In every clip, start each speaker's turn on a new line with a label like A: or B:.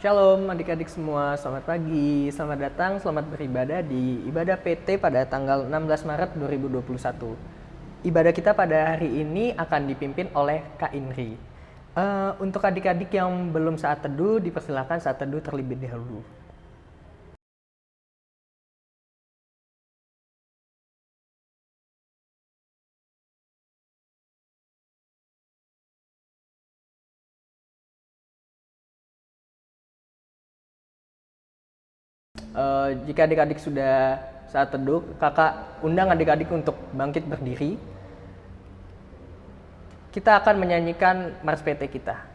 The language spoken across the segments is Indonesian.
A: Shalom adik-adik semua, selamat pagi, selamat datang, selamat beribadah di ibadah PT pada tanggal 16 Maret 2021. Ibadah kita pada hari ini akan dipimpin oleh Kak Inri. Untuk adik-adik yang belum saat teduh, dipersilakan saat teduh terlebih dahulu. Jika adik-adik sudah saat teduh, kakak undang adik-adik untuk bangkit berdiri. Kita akan menyanyikan Mars PT kita.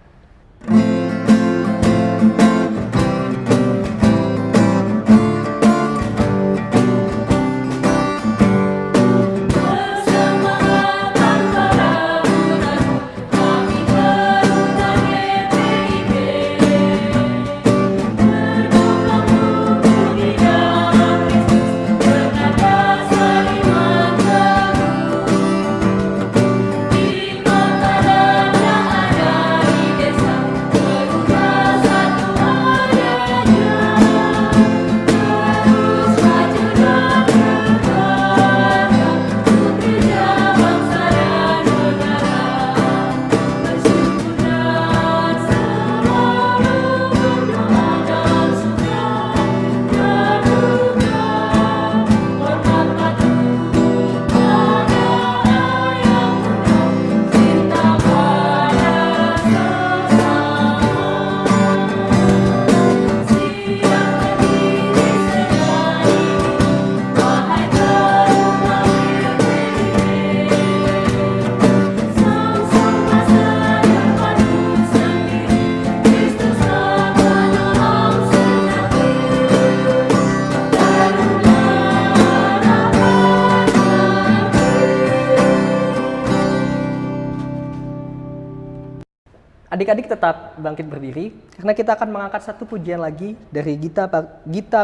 A: Adik-adik tetap bangkit berdiri karena kita akan mengangkat satu pujian lagi dari Gita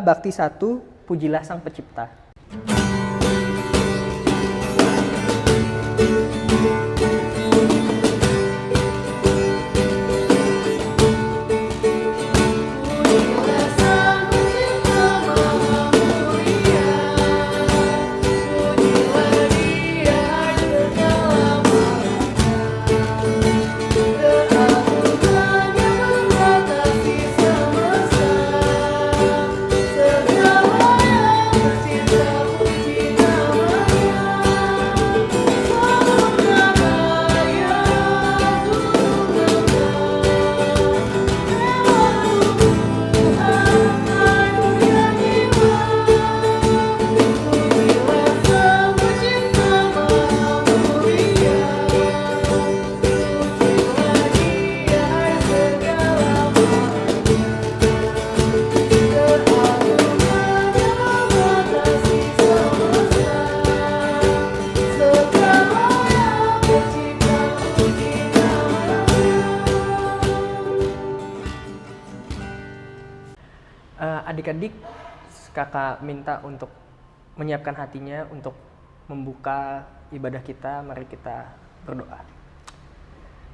A: Bakti 1, Pujilah Sang Pencipta. Adik-adik, kakak minta untuk menyiapkan hatinya untuk membuka ibadah kita. Mari kita berdoa.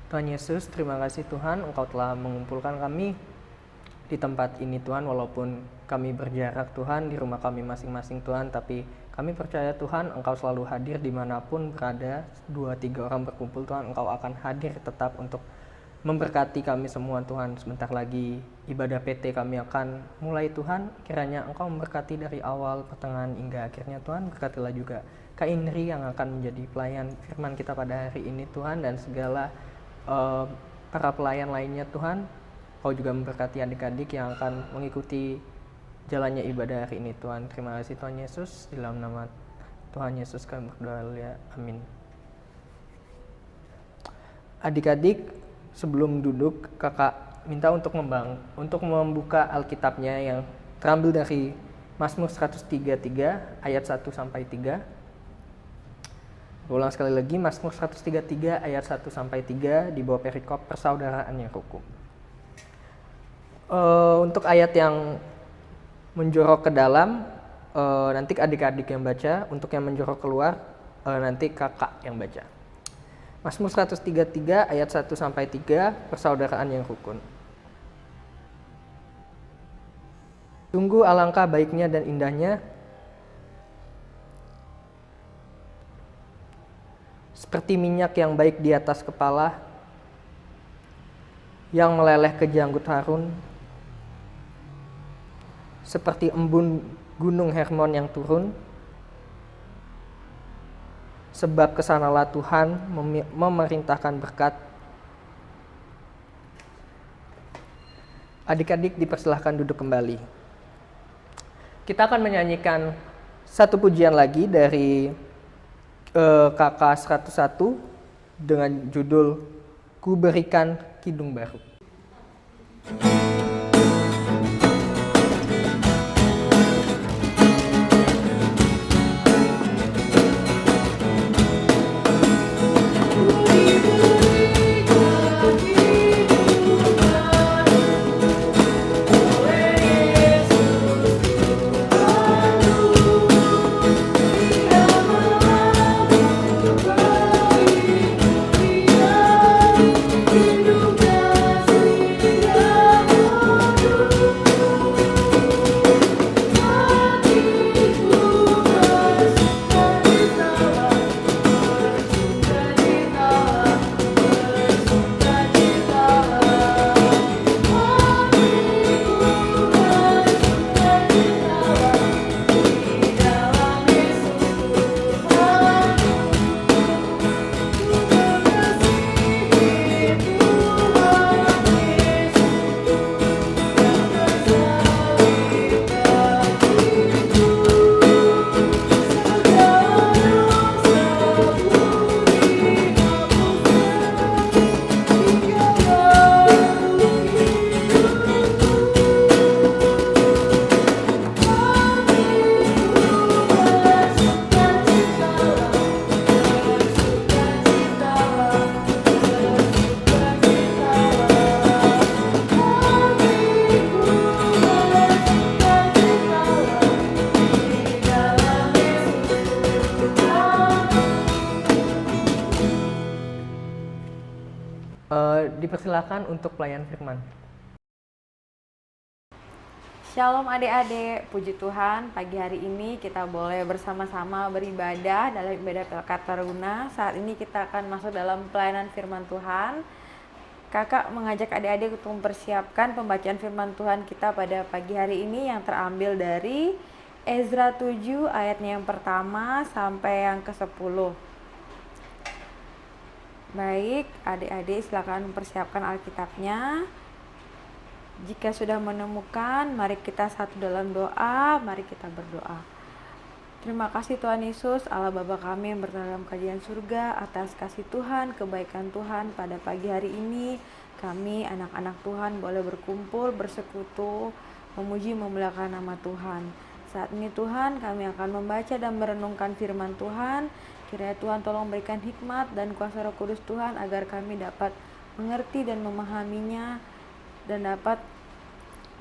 A: Tuhan Yesus, terima kasih Tuhan, Engkau telah mengumpulkan kami di tempat ini Tuhan, walaupun kami berjarak Tuhan di rumah kami masing-masing Tuhan, tapi kami percaya Tuhan Engkau selalu hadir dimanapun berada. 2-3 orang berkumpul Tuhan, Engkau akan hadir tetap untuk memberkati kami semua Tuhan. Sebentar lagi ibadah PT kami akan mulai Tuhan, kiranya Engkau memberkati dari awal, pertengahan hingga akhirnya Tuhan. Berkatilah juga Kak Inri yang akan menjadi pelayan firman kita pada hari ini Tuhan, dan segala para pelayan lainnya Tuhan. Kau juga memberkati adik-adik yang akan mengikuti jalannya ibadah hari ini Tuhan. Terima kasih Tuhan Yesus, di dalam nama Tuhan Yesus kami berdoa, ya amin. Adik-adik, sebelum duduk, kakak minta untuk membuka Alkitabnya yang terambil dari Mazmur 133 ayat 1 sampai 3. Ulang sekali lagi, Mazmur 133 ayat 1 sampai 3 di bawah perikop persaudaraan yang rukun. Untuk ayat yang menjorok ke dalam, nanti adik-adik yang baca. Untuk yang menjorok keluar, nanti kakak yang baca. Mazmur 133 ayat 1 sampai 3, persaudaraan yang rukun. Sungguh alangkah baiknya dan indahnya seperti minyak yang baik di atas kepala, yang meleleh ke janggut Harun, seperti embun gunung Hermon yang turun, sebab kesanalah Tuhan memerintahkan berkat. Adik-adik dipersilahkan duduk kembali. Kita akan menyanyikan satu pujian lagi dari KK 101 dengan judul Ku Berikan Kidung Baru. Dipersilakan untuk pelayan firman.
B: Shalom adik-adik, puji Tuhan pagi hari ini kita boleh bersama-sama beribadah dalam ibadah Pelkat Taruna. Saat ini kita akan masuk dalam pelayanan firman Tuhan. Kakak mengajak adik-adik untuk mempersiapkan pembacaan firman Tuhan kita pada pagi hari ini yang terambil dari Ezra 7 ayatnya yang pertama sampai yang ke-10. Baik, adik-adik silakan persiapkan Alkitabnya. Jika sudah menemukan, mari kita satu dalam doa, mari kita berdoa. Terima kasih Tuhan Yesus, Allah Bapa kami yang berada dalam kerajaan surga, atas kasih Tuhan, kebaikan Tuhan pada pagi hari ini. Kami anak-anak Tuhan boleh berkumpul, bersekutu, memuji, memuliakan nama Tuhan. Saat ini Tuhan, kami akan membaca dan merenungkan firman Tuhan. Kiranya Tuhan tolong berikan hikmat dan kuasa Roh Kudus Tuhan agar kami dapat mengerti dan memahaminya dan dapat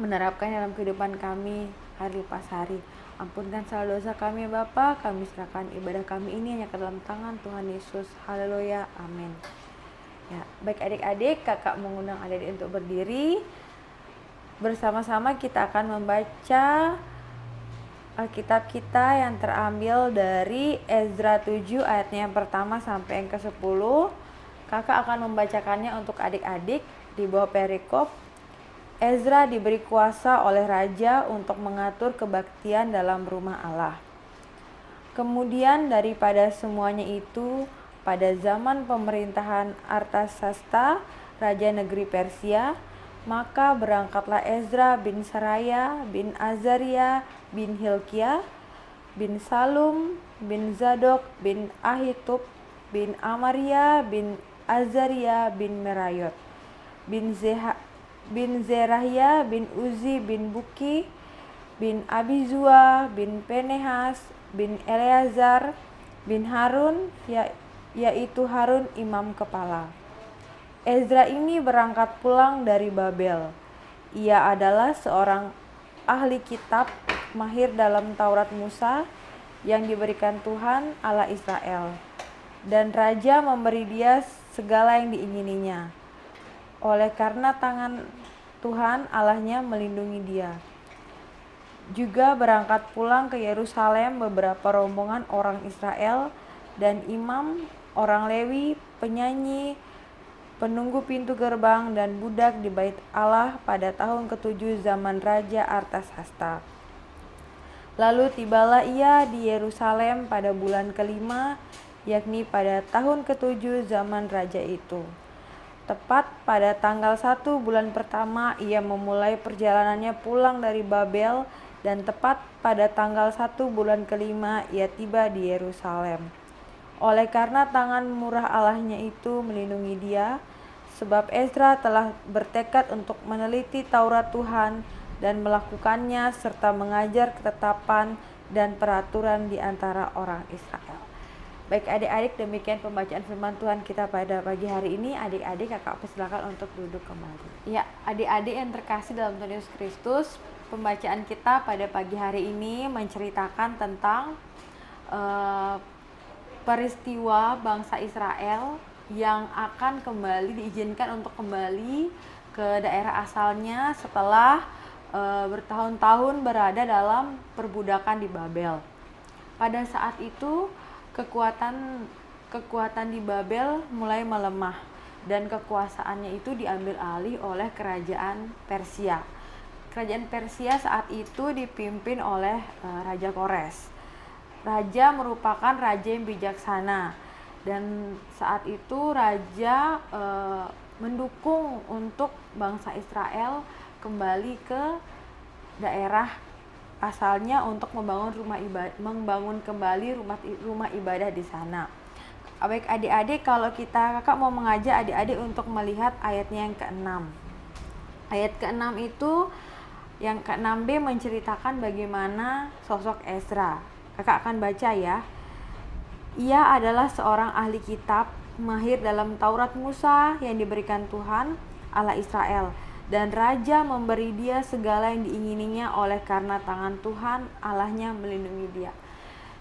B: menerapkannya dalam kehidupan kami hari lepas hari. Ampunkan segala dosa kami ya Bapa, kami serahkan ibadah kami ini hanya ke dalam tangan Tuhan Yesus. Haleluya, amin. Ya, baik adik-adik, kakak mengundang adik-adik untuk berdiri. Bersama-sama kita akan membaca Alkitab kita yang terambil dari Ezra 7 ayatnya yang pertama sampai yang ke-10. Kakak akan membacakannya untuk adik-adik di bawah perikop. Ezra diberi kuasa oleh raja untuk mengatur kebaktian dalam rumah Allah. Kemudian daripada semuanya itu, pada zaman pemerintahan Artasasta, raja negeri Persia, maka berangkatlah Ezra bin Seraya, bin Azaria, bin Hilkiah, bin Salum, bin Zadok, bin Ahitub, bin Amaria, bin Azaria, bin Merayot, bin Zerahia, bin Uzi, bin Buki, bin Abizua, bin Penehas, bin Eleazar, bin Harun, yaitu Harun imam kepala. Ezra ini berangkat pulang dari Babel. Ia adalah seorang ahli kitab, mahir dalam Taurat Musa yang diberikan Tuhan Allah Israel. Dan raja memberi dia segala yang diingininya. Oleh karena tangan Tuhan Allahnya melindungi dia. Juga berangkat pulang ke Yerusalem beberapa rombongan orang Israel dan imam, orang Lewi, penyanyi, penunggu pintu gerbang, dan budak di bait Allah pada tahun ke-7 zaman Raja Artasasta. Lalu tibalah ia di Yerusalem pada bulan ke-5, yakni pada tahun ke-7 zaman raja itu. Tepat pada tanggal 1 bulan pertama ia memulai perjalanannya pulang dari Babel, dan tepat pada tanggal 1 bulan ke-5 ia tiba di Yerusalem. Oleh karena tangan murah Allahnya itu melindungi dia, sebab Ezra telah bertekad untuk meneliti Taurat Tuhan dan melakukannya serta mengajar ketetapan dan peraturan di antara orang Israel. Baik adik-adik, demikian pembacaan firman Tuhan kita pada pagi hari ini. Adik-adik, kakak persilakan untuk duduk kembali. Ya, adik-adik yang terkasih dalam Tuhan Yesus Kristus, pembacaan kita pada pagi hari ini menceritakan tentang peristiwa bangsa Israel yang akan kembali diizinkan untuk kembali ke daerah asalnya setelah bertahun-tahun berada dalam perbudakan di Babel. Pada saat itu kekuatan di Babel mulai melemah dan kekuasaannya itu diambil alih oleh kerajaan Persia. Kerajaan Persia saat itu dipimpin oleh Raja Kores. Raja merupakan raja yang bijaksana, dan saat itu raja mendukung untuk bangsa Israel kembali ke daerah asalnya untuk membangun kembali rumah ibadah di sana. Baik adik-adik, kalau kakak mau mengajak adik-adik untuk melihat ayatnya yang ke-6. Ayat ke-6 itu, yang ke-6b menceritakan bagaimana sosok Ezra. Kakak akan baca ya. Ia adalah seorang ahli kitab, mahir dalam Taurat Musa yang diberikan Tuhan Allah Israel. Dan raja memberi dia segala yang diingininya oleh karena tangan Tuhan Allahnya melindungi dia.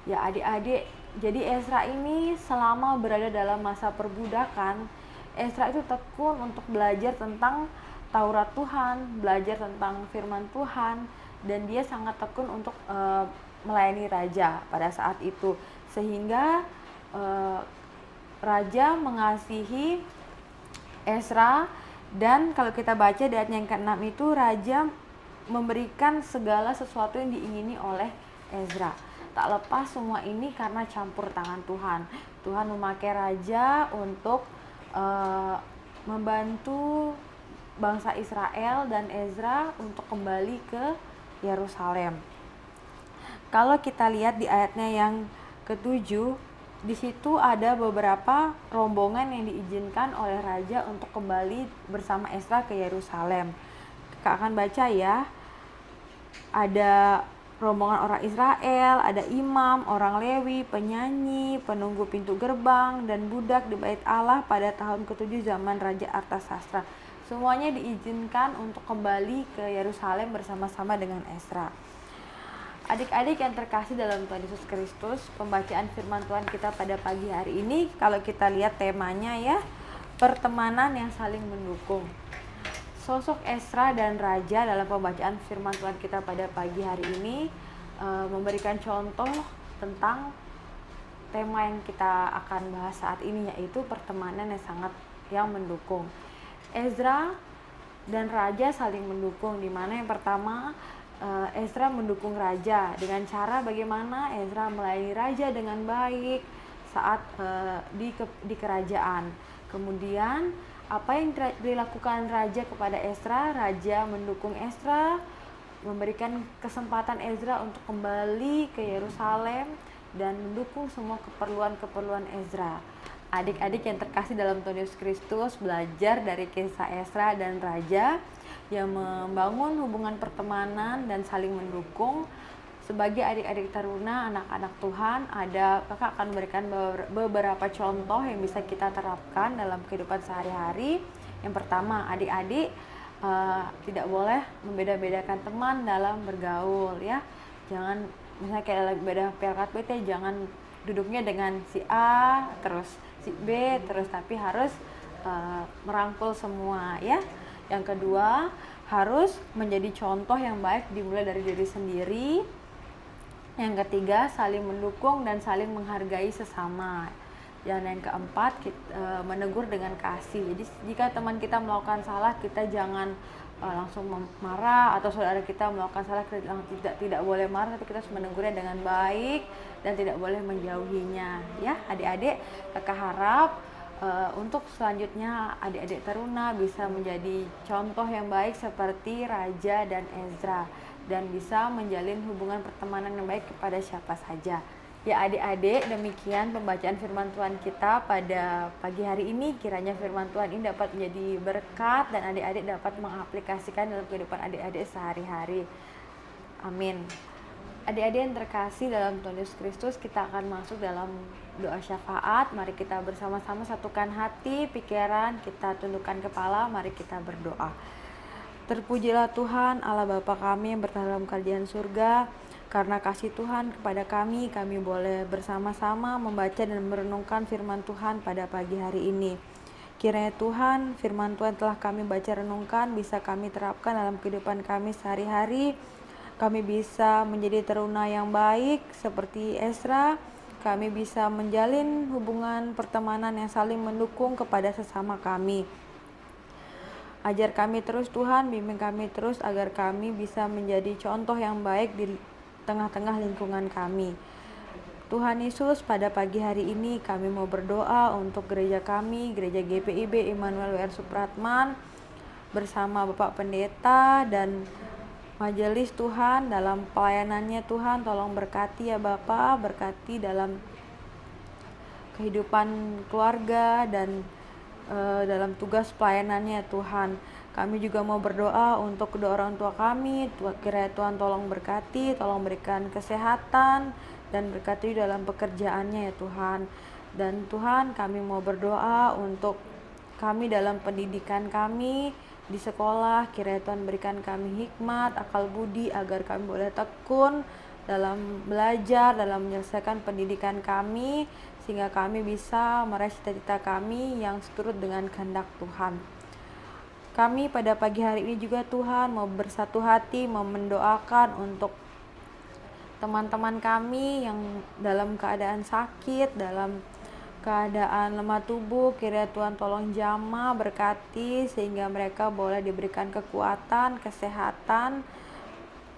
B: Ya adik-adik, jadi Ezra ini selama berada dalam masa perbudakan, Ezra itu tekun untuk belajar tentang Taurat Tuhan, belajar tentang firman Tuhan, dan dia sangat tekun untuk melayani raja pada saat itu. Sehingga raja mengasihi Ezra. Dan kalau kita baca di ayat yang ke-6 itu, raja memberikan segala sesuatu yang diingini oleh Ezra. Tak lepas semua ini karena campur tangan Tuhan. Tuhan memakai raja untuk membantu bangsa Israel dan Ezra untuk kembali ke Yerusalem. Kalau kita lihat di ayatnya yang ke-7, di situ ada beberapa rombongan yang diizinkan oleh raja untuk kembali bersama Ezra ke Yerusalem. Kakak akan baca ya. Ada rombongan orang Israel, ada imam, orang Lewi, penyanyi, penunggu pintu gerbang, dan budak di bait Allah pada tahun ke-7 zaman Raja Artasasta. Semuanya diizinkan untuk kembali ke Yerusalem bersama-sama dengan Ezra. Adik-adik yang terkasih dalam Tuhan Yesus Kristus, pembacaan firman Tuhan kita pada pagi hari ini, kalau kita lihat temanya ya, pertemanan yang saling mendukung. Sosok Ezra dan Raja dalam pembacaan firman Tuhan kita pada pagi hari ini memberikan contoh tentang tema yang kita akan bahas saat ini, yaitu pertemanan yang mendukung. Ezra dan Raja saling mendukung, di mana yang pertama Ezra mendukung raja dengan cara bagaimana Ezra melayani raja dengan baik saat di kerajaan. Kemudian apa yang dilakukan raja kepada Ezra? Raja mendukung Ezra, memberikan kesempatan Ezra untuk kembali ke Yerusalem dan mendukung semua keperluan Ezra. Adik-adik yang terkasih dalam Tuhan Yesus Kristus, belajar dari kisah Ezra dan Raja yang membangun hubungan pertemanan dan saling mendukung. Sebagai adik-adik taruna, anak-anak Tuhan, kakak akan memberikan beberapa contoh yang bisa kita terapkan dalam kehidupan sehari-hari. Yang pertama, adik-adik tidak boleh membeda-bedakan teman dalam bergaul ya. Jangan misalnya kayak dalam ibadah PLKPT, jangan duduknya dengan si A terus si B terus, tapi harus merangkul semua ya. Yang kedua, harus menjadi contoh yang baik dimulai dari diri sendiri. Yang ketiga, saling mendukung dan saling menghargai sesama. Dan yang keempat, menegur dengan kasih. Jadi jika teman kita melakukan salah, kita jangan langsung marah, atau saudara kita melakukan salah, kita tidak boleh marah, tapi kita harus menegurnya dengan baik dan tidak boleh menjauhinya. Ya, adik-adik, kakak harap untuk selanjutnya adik-adik Teruna bisa menjadi contoh yang baik seperti Raja dan Ezra, dan bisa menjalin hubungan pertemanan yang baik kepada siapa saja. Ya adik-adik, demikian pembacaan firman Tuhan kita pada pagi hari ini. Kiranya firman Tuhan ini dapat menjadi berkat dan adik-adik dapat mengaplikasikan dalam kehidupan adik-adik sehari-hari. Amin. Adik-adik yang terkasih dalam Tuhan Yesus Kristus, kita akan masuk dalam doa syafaat. Mari kita bersama-sama satukan hati, pikiran, kita tundukkan kepala, mari kita berdoa. Terpujilah Tuhan, Allah Bapa kami yang berada dalam kerajaan surga. Karena kasih Tuhan kepada kami boleh bersama-sama membaca dan merenungkan firman Tuhan pada pagi hari ini. Kiranya Tuhan, firman Tuhan telah kami baca renungkan, bisa kami terapkan dalam kehidupan kami sehari-hari. Kami bisa menjadi teruna yang baik seperti Ezra. Kami bisa menjalin hubungan pertemanan yang saling mendukung kepada sesama kami. Ajar kami terus Tuhan, bimbing kami terus agar kami bisa menjadi contoh yang baik di tengah-tengah lingkungan kami. Tuhan Yesus, pada pagi hari ini kami mau berdoa untuk gereja kami, gereja GPIB Immanuel WR Supratman, bersama Bapak Pendeta dan majelis Tuhan dalam pelayanannya. Tuhan tolong berkati ya Bapak, berkati dalam kehidupan keluarga dan dalam tugas pelayanannya Tuhan. Kami juga mau berdoa untuk kedua orang tua kami. Kiranya Tuhan tolong berkati, tolong berikan kesehatan dan berkati dalam pekerjaannya ya Tuhan. Dan Tuhan, kami mau berdoa untuk kami dalam pendidikan kami di sekolah. Kiranya Tuhan berikan kami hikmat, akal budi agar kami boleh tekun dalam belajar, dalam menyelesaikan pendidikan kami, sehingga kami bisa meraih cita-cita kami yang seturut dengan kehendak Tuhan. Kami pada pagi hari ini juga Tuhan mau bersatu hati, mau mendoakan untuk teman-teman kami yang dalam keadaan sakit, dalam keadaan lemah tubuh. Kiranya Tuhan tolong jamah, berkati, sehingga mereka boleh diberikan kekuatan, kesehatan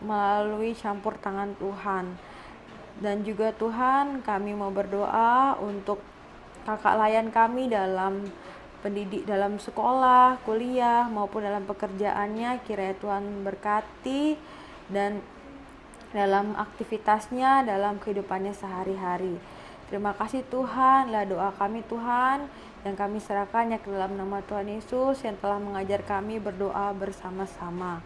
B: melalui campur tangan Tuhan. Dan juga Tuhan, kami mau berdoa untuk kakak layan kami dalam dalam sekolah, kuliah maupun dalam pekerjaannya. Kiranya Tuhan berkati dan dalam aktivitasnya, dalam kehidupannya sehari-hari. Terima kasih Tuhan, lah doa kami Tuhan yang kami serahkannya ke dalam nama Tuhan Yesus yang telah mengajar kami berdoa bersama-sama.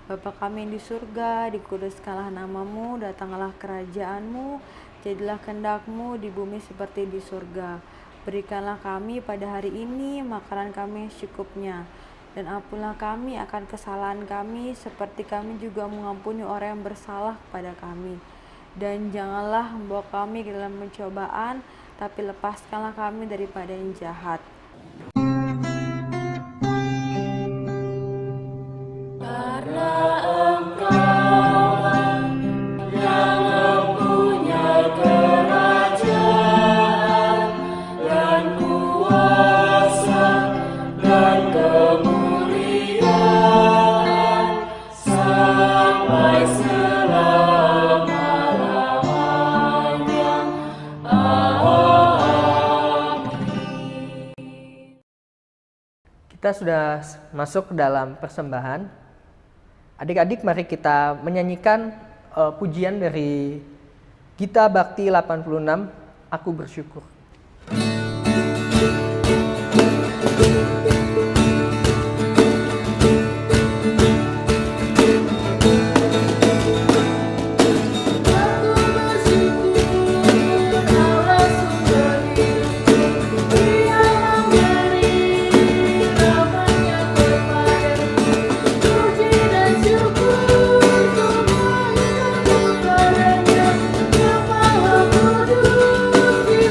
B: Bapa kami yang di surga, dikuduskanlah namamu, datanglah kerajaanmu, jadilah kehendak-Mu di bumi seperti di surga. Berikanlah kami pada hari ini makanan kami yang secukupnya, dan ampunilah kami akan kesalahan kami, seperti kami juga mengampuni orang yang bersalah kepada kami. Dan janganlah membawa kami ke dalam pencobaan, tapi lepaskanlah kami daripada yang jahat.
A: Kita sudah masuk dalam persembahan. Adik-adik, mari kita menyanyikan pujian dari Gita Bakti 86, Aku Bersyukur.
C: Kudus di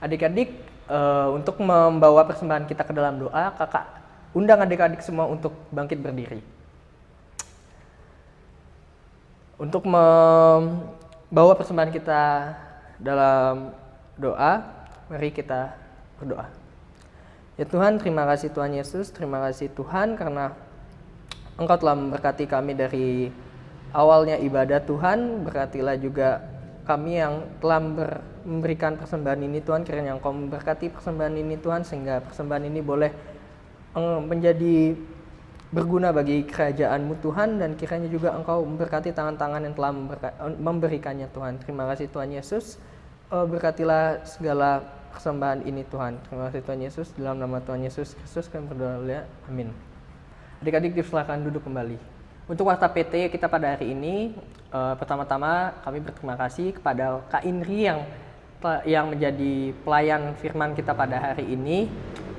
A: Adik-adik, untuk membawa persembahan kita ke dalam doa, kakak undang adik-adik semua untuk bangkit berdiri. Untuk membawa persembahan kita dalam doa, mari kita berdoa. Ya Tuhan, terima kasih Tuhan Yesus, terima kasih Tuhan karena Engkau telah memberkati kami dari awalnya ibadah Tuhan. Berkatilah juga kami yang telah memberikan persembahan ini Tuhan, kiranya Engkau memberkati persembahan ini Tuhan, sehingga persembahan ini boleh menjadi berguna bagi kerajaan-Mu Tuhan, dan kiranya juga Engkau memberkati tangan-tangan yang telah memberikannya Tuhan. Terima kasih Tuhan Yesus, berkatilah segala persembahan ini Tuhan. Terima kasih Tuhan Yesus, dalam nama Tuhan Yesus Kristus kami berdoa, amin. Adik-adik dipersilakan duduk kembali. Untuk Warta PT kita pada hari ini, pertama-tama kami berterima kasih kepada Kak Indri yang menjadi pelayan firman kita pada hari ini.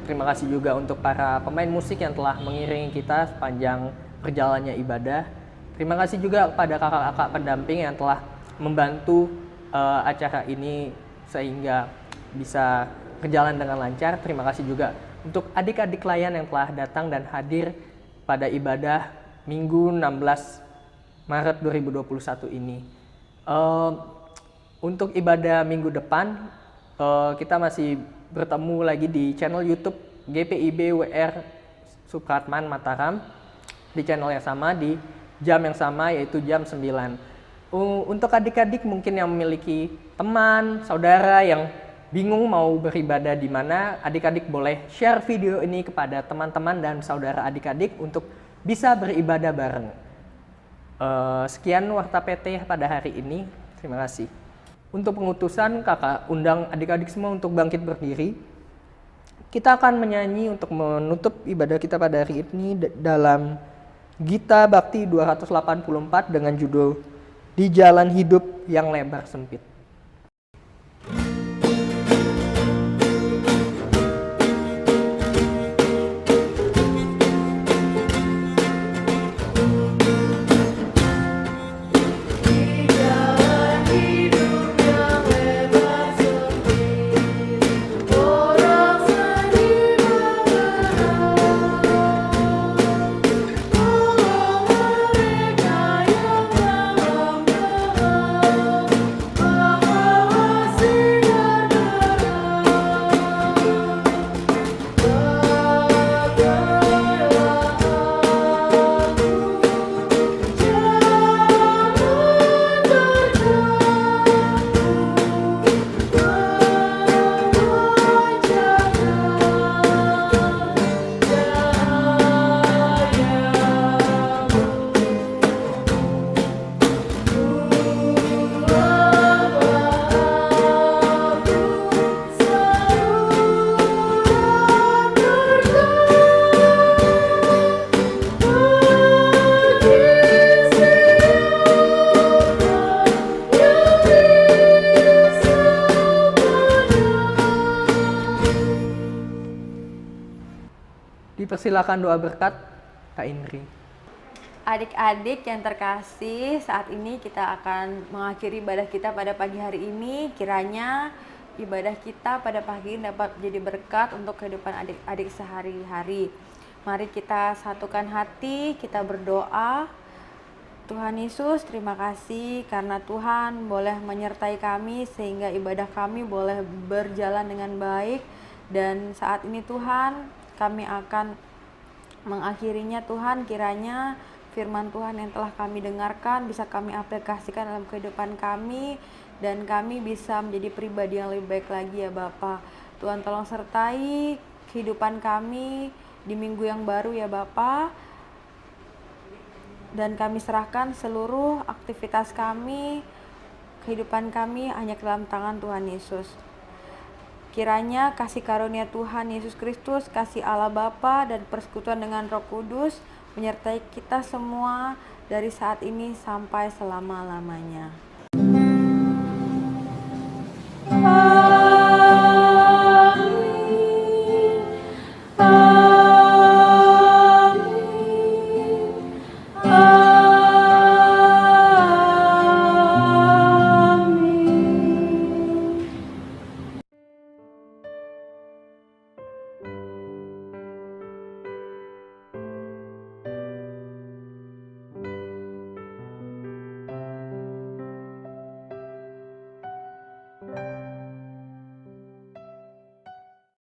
A: Terima kasih juga untuk para pemain musik yang telah mengiringi kita sepanjang berjalannya ibadah. Terima kasih juga kepada kakak-kakak pendamping yang telah membantu acara ini sehingga bisa berjalan dengan lancar. Terima kasih juga untuk adik-adik layan yang telah datang dan hadir pada ibadah Minggu 16 Maret 2021 ini. Untuk ibadah minggu depan, kita masih bertemu lagi di channel YouTube GPIB WR Supratman Mataram, di channel yang sama, di jam yang sama, yaitu jam 9. Untuk adik-adik mungkin yang memiliki teman, saudara yang bingung mau beribadah di mana, adik-adik boleh share video ini kepada teman-teman dan saudara adik-adik untuk bisa beribadah bareng. Sekian Warta PT pada hari ini. Terima kasih. Untuk pengutusan, kakak undang adik-adik semua untuk bangkit berdiri. Kita akan menyanyi untuk menutup ibadah kita pada hari ini dalam Gita Bakti 284 dengan judul Di Jalan Hidup yang Lebar Sempit. Dipersilakan doa berkat Kak Indri.
B: Adik-adik yang terkasih, saat ini kita akan mengakhiri ibadah kita pada pagi hari ini. Kiranya ibadah kita pada pagi ini dapat menjadi berkat untuk kehidupan adik-adik sehari-hari. Mari kita satukan hati, kita berdoa. Tuhan Yesus, terima kasih karena Tuhan boleh menyertai kami sehingga ibadah kami boleh berjalan dengan baik. Dan saat ini Tuhan, kami akan mengakhirinya Tuhan. Kiranya firman Tuhan yang telah kami dengarkan bisa kami aplikasikan dalam kehidupan kami, dan kami bisa menjadi pribadi yang lebih baik lagi ya Bapa. Tuhan tolong sertai kehidupan kami di minggu yang baru ya Bapa. Dan kami serahkan seluruh aktivitas kami, kehidupan kami hanya ke dalam tangan Tuhan Yesus. Kiranya kasih karunia Tuhan Yesus Kristus, kasih Allah Bapa dan persekutuan dengan Roh Kudus menyertai kita semua dari saat ini sampai selama-lamanya. Amin. Amin.